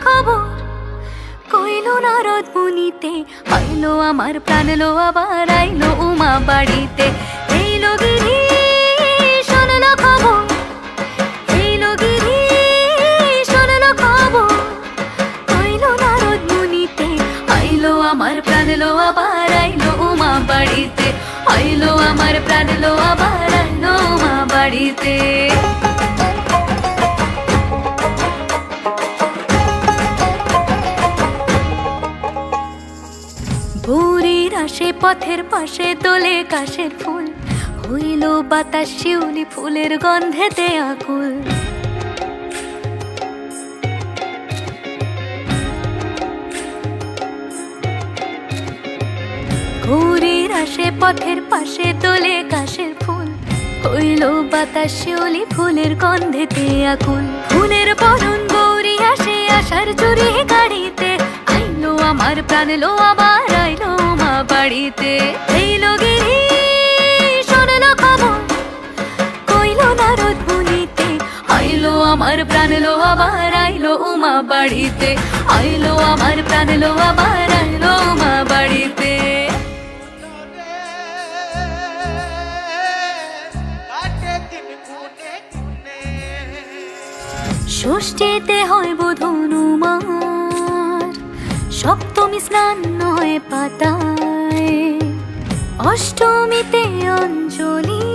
খবর কইলো নারদ মুনিতে, আইলো আমার প্রাণ লো আবার আইলো উমা বাড়িতে। এইলো গিরি শোনলো খবর, এইলো গিরি শোনলো খবর কইলো নারদ মুনিতে, আইলো আমার প্রাণ লো আবার আইলো উমা বাড়িতে, আইলো আমার প্রাণ লো আবার আইলো উমা বাড়িতে। ভোরের আসে পথের পাশে দোলে কাশের ফুল, হইল বাতাস শিউলি ফুলের গন্ধেতে আকুল। ভোরের আসে পথের পাশে দোলে কাশের ফুল, হইল বাতাস শিউলি ফুলের গন্ধেতে আকুল। ফুলের বরণ গৌরী আসে আশার চুরি গাড়িতে, আইলো আমার প্রাণ লো আবার আইলো মা বাড়িতে। এইলো গিরি শোনলো খবর কইলো নারদ মুনিতে, আইলো আমার প্রাণ লো আবার আইলো উমা বাড়িতে, আইলো আমার প্রাণ লো আবার আইলো উমা বাড়িতে। ষষ্ঠীতে হয় বোধন উমার, সপ্তমী স্নান হয় পাতায়, অষ্টমীতে অঞ্জলি,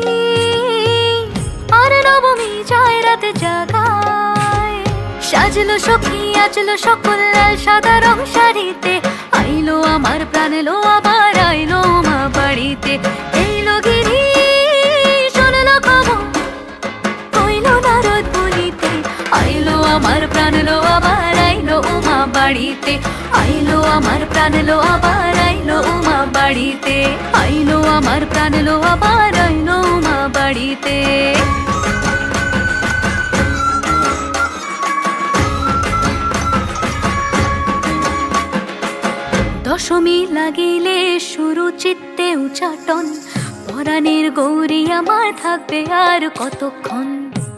আর নবমী যায় রাত জাগায়। সাজলো সখী আজলো সকল লাল সাদা রং শাড়িতে, আইলো আমার প্রাণ লো আবার আইলো মা বাড়িতে। এইলো গিরি শোনলো খবর কইলো নারদ মুনিতে, আইলো আমার প্রাণ লো আবার আইলো উমা বাড়িতে, আইলো আমার প্রাণ লো আবার আইলো উমা বাড়িতে, আইলো আমার প্রাণ লো আবার আইলো উমা বাড়িতে। দশমী লাগিলে শুরু চিত্তে উচাটন, পরাণের গৌরী আমার থাকবে আর কতক্ষণ।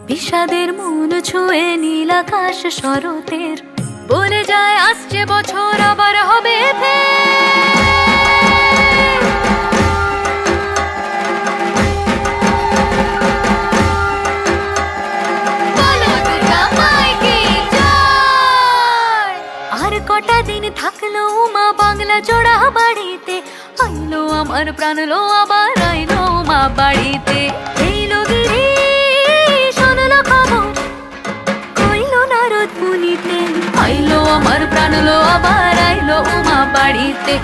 বিষাদের মন ছুঁয়ে নীল আকাশ শরতের, বলে যায় আসছে বছর আবার হবে আর কটা দিন থাকলো মা বাংলা জোড়া বাড়িতে, আইলো আমার প্রাণ লো আবার আইলো মা বাড়িতে। এইলো গিরি শোনলো খবর কইলো নারদ মুনিতে, আইলো আমার প্রাণ লো আবার আইলো উমা বাড়িতে,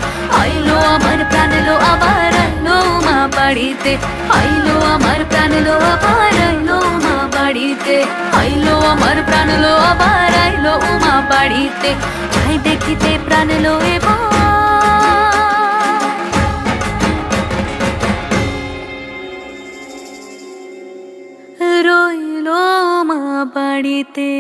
আইলো আমার প্রাণ লো আবার আইলো উমা বাড়িতে, আইলো আমার প্রাণ লো আবার আইলো উমা বাড়িতে, আইলো আমার প্রাণ লো আবার আইলো উমা বাড়িতে। যাই দেখিতে প্রাণ লো এবার রইলো মা বাড়িতে।